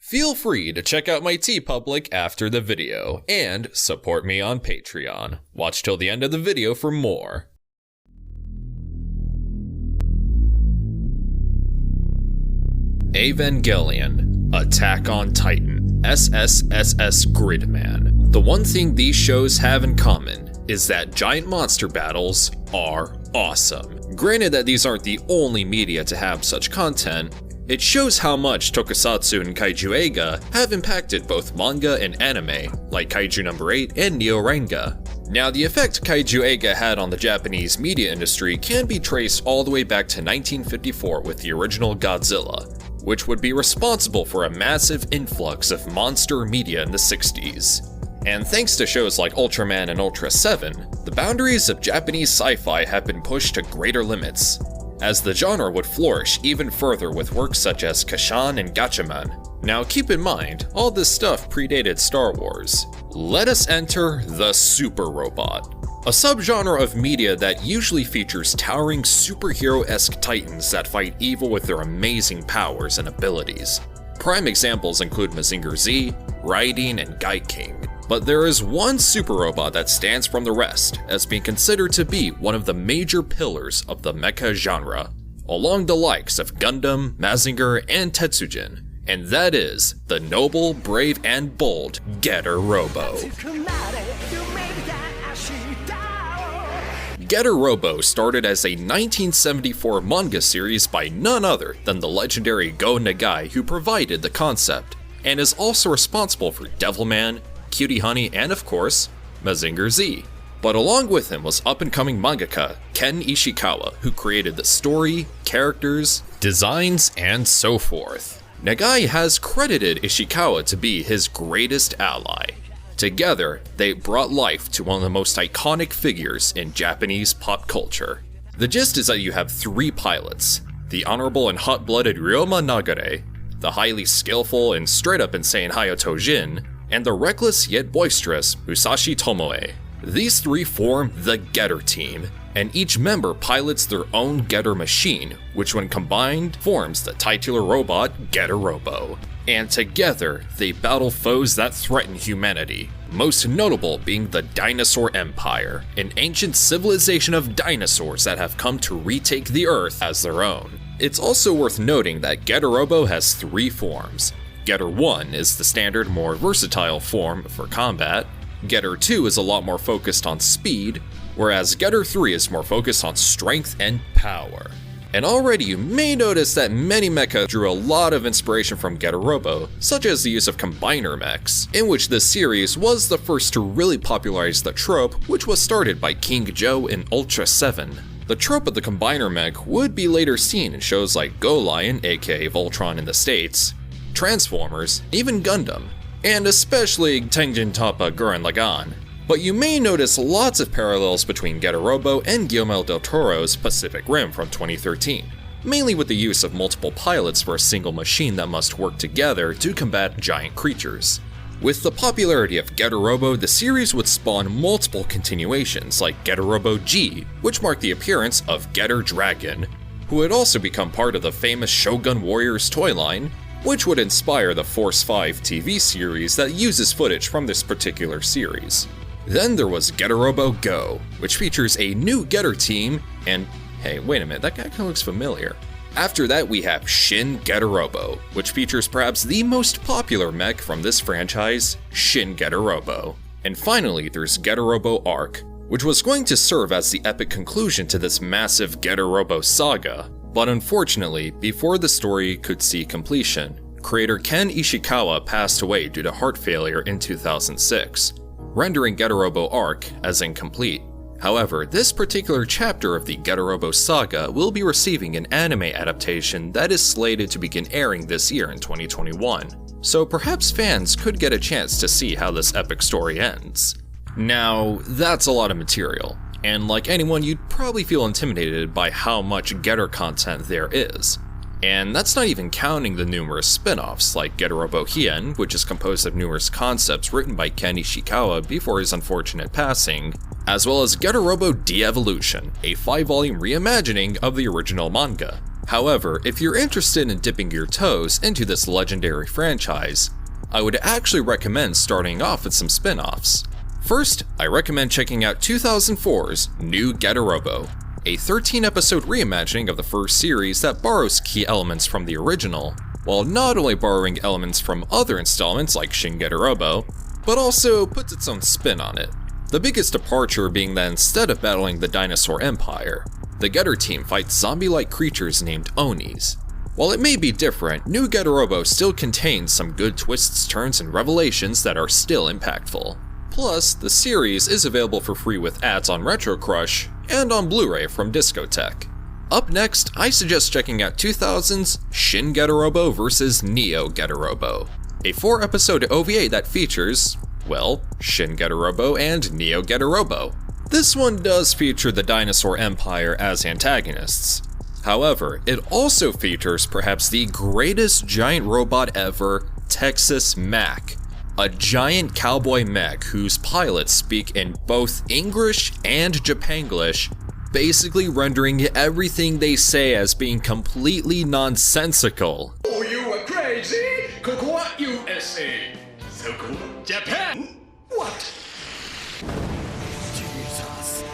Feel free to check out my TeePublic after the video, and support me on Patreon. Watch till the end of the video for more. Evangelion, Attack on Titan, SSSS Gridman. The one thing these shows have in common is that giant monster battles are awesome. Granted that these aren't the only media to have such content, it shows how much Tokusatsu and Kaiju Eiga have impacted both manga and anime, like Kaiju number 8 and Neo Ranga. Now, the effect Kaiju Eiga had on the Japanese media industry can be traced all the way back to 1954 with the original Godzilla, which would be responsible for a massive influx of monster media in the 60s. And thanks to shows like Ultraman and Ultra 7, the boundaries of Japanese sci-fi have been pushed to greater limits, as the genre would flourish even further with works such as Kashan and Gatchaman. Now keep in mind, all this stuff predated Star Wars. Let us enter the Super Robot, a subgenre of media that usually features towering superhero-esque titans that fight evil with their amazing powers and abilities. Prime examples include Mazinger Z, Raiden, and Gaiking. But there is one super robot that stands from the rest as being considered to be one of the major pillars of the mecha genre, along the likes of Gundam, Mazinger, and Tetsujin, and that is the noble, brave, and bold Getter Robo. Getter Robo started as a 1974 manga series by none other than the legendary Go Nagai, who provided the concept, and is also responsible for Devilman, Cutie Honey, and of course, Mazinger Z. But along with him was up-and-coming mangaka Ken Ishikawa, who created the story, characters, designs, and so forth. Nagai has credited Ishikawa to be his greatest ally. Together, they brought life to one of the most iconic figures in Japanese pop culture. The gist is that you have three pilots: the honorable and hot-blooded Ryoma Nagare, the highly skillful and straight-up insane Hayato Jin, and the reckless yet boisterous Musashi Tomoe. These three form the Getter team, and each member pilots their own Getter machine, which when combined forms the titular robot Getter Robo. And together, they battle foes that threaten humanity, most notable being the Dinosaur Empire, an ancient civilization of dinosaurs that have come to retake the Earth as their own. It's also worth noting that Getter Robo has three forms. Getter 1 is the standard, more versatile form for combat. Getter 2 is a lot more focused on speed, whereas Getter 3 is more focused on strength and power. And already you may notice that many mecha drew a lot of inspiration from Getter Robo, such as the use of combiner mechs, in which this series was the first to really popularize the trope, which was started by King Joe in Ultra 7. The trope of the combiner mech would be later seen in shows like Go Lion, aka Voltron in the States, Transformers, even Gundam, and especially Tengen Toppa Gurren Lagann. But you may notice lots of parallels between Getter Robo and Guillermo del Toro's Pacific Rim from 2013, mainly with the use of multiple pilots for a single machine that must work together to combat giant creatures. With the popularity of Getter Robo, the series would spawn multiple continuations like Getter Robo G, which marked the appearance of Getter Dragon, who would also become part of the famous Shogun Warriors toy line, which would inspire the Force 5 TV series that uses footage from this particular series. Then there was Getter Robo Go, which features a new Getter team, and hey, wait a minute, that guy kinda looks familiar. After that we have Shin Getter Robo, which features perhaps the most popular mech from this franchise, Shin Getter Robo. And finally there's Getter Robo Arc, which was going to serve as the epic conclusion to this massive Getter Robo saga. But unfortunately, before the story could see completion, creator Ken Ishikawa passed away due to heart failure in 2006, rendering Getter Robo Arc as incomplete. However, this particular chapter of the Getter Robo saga will be receiving an anime adaptation that is slated to begin airing this year in 2021, so perhaps fans could get a chance to see how this epic story ends. Now, that's a lot of material, and like anyone, you'd probably feel intimidated by how much Getter content there is. And that's not even counting the numerous spin-offs like Getter Robo Hien, which is composed of numerous concepts written by Ken Ishikawa before his unfortunate passing, as well as Getter Robo De-Evolution, a 5-volume reimagining of the original manga. However, if you're interested in dipping your toes into this legendary franchise, I would actually recommend starting off with some spin-offs. First, I recommend checking out 2004's New GETTER ROBO, a 13-episode reimagining of the first series that borrows key elements from the original, while not only borrowing elements from other installments like Shin GETTER ROBO, but also puts its own spin on it. The biggest departure being that instead of battling the Dinosaur Empire, the Getter team fights zombie-like creatures named Onis. While it may be different, New GETTER ROBO still contains some good twists, turns, and revelations that are still impactful. Plus, the series is available for free with ads on Retro Crush and on Blu-ray from Discotech. Up next, I suggest checking out 2000's Shin GETTER ROBO vs. Neo GETTER ROBO, a 4-episode OVA that features, well, Shin GETTER ROBO and Neo GETTER ROBO. This one does feature the Dinosaur Empire as antagonists. However, it also features perhaps the greatest giant robot ever, Texas Mac, a giant cowboy mech whose pilots speak in both English and Japanglish, basically rendering everything they say as being completely nonsensical. Oh, you are crazy? Koko wa USA. Soko wa Japan. What? Jesus.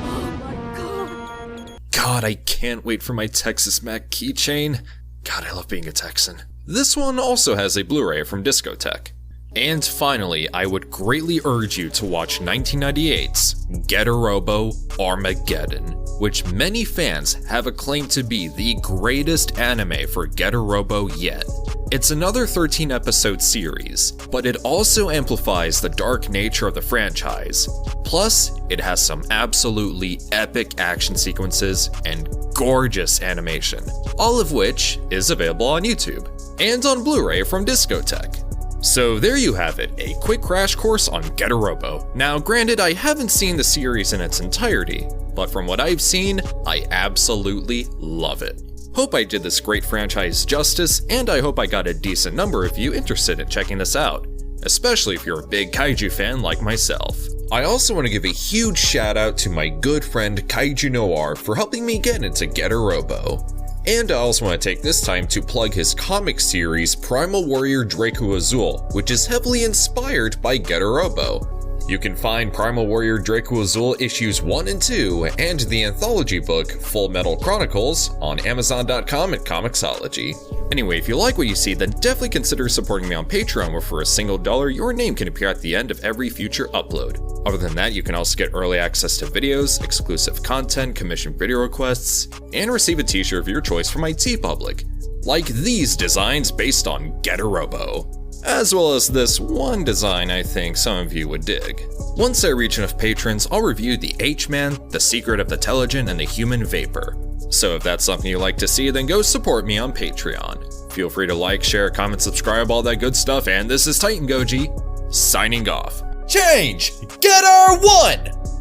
Oh my god. God, I can't wait for my Texas Mac keychain. God, I love being a Texan. This one also has a Blu-ray from Discotech. And finally, I would greatly urge you to watch 1998's GETTER ROBO Armageddon, which many fans have acclaimed to be the greatest anime for GETTER ROBO yet. It's another 13-episode series, but it also amplifies the dark nature of the franchise. Plus, it has some absolutely epic action sequences and gorgeous animation, all of which is available on YouTube and on Blu-ray from Discotech. So there you have it, a quick crash course on GETTER ROBO. Now granted, I haven't seen the series in its entirety, but from what I've seen, I absolutely love it. Hope I did this great franchise justice, and I hope I got a decent number of you interested in checking this out, especially if you're a big Kaiju fan like myself. I also want to give a huge shout out to my good friend Kaiju Noir for helping me get into GETTER ROBO. And I also want to take this time to plug his comic series Primal Warrior Draco Azul, which is heavily inspired by GETTER ROBO. You can find Primal Warrior Draco Azul issues 1 and 2 and the anthology book Full Metal Chronicles on Amazon.com and Comixology. Anyway, if you like what you see, then definitely consider supporting me on Patreon, where for a single $1, your name can appear at the end of every future upload. Other than that, you can also get early access to videos, exclusive content, commissioned video requests, and receive a t-shirt of your choice from my TeePublic, like these designs based on GETTER ROBO, as well as this one design I think some of you would dig. Once I reach enough patrons, I'll review the H-Man, the Secret of the Telegen, and the Human Vapor. So if that's something you'd like to see, then go support me on Patreon. Feel free to like, share, comment, subscribe, all that good stuff, and this is TitanGoji, signing off. Change! GETTER 1!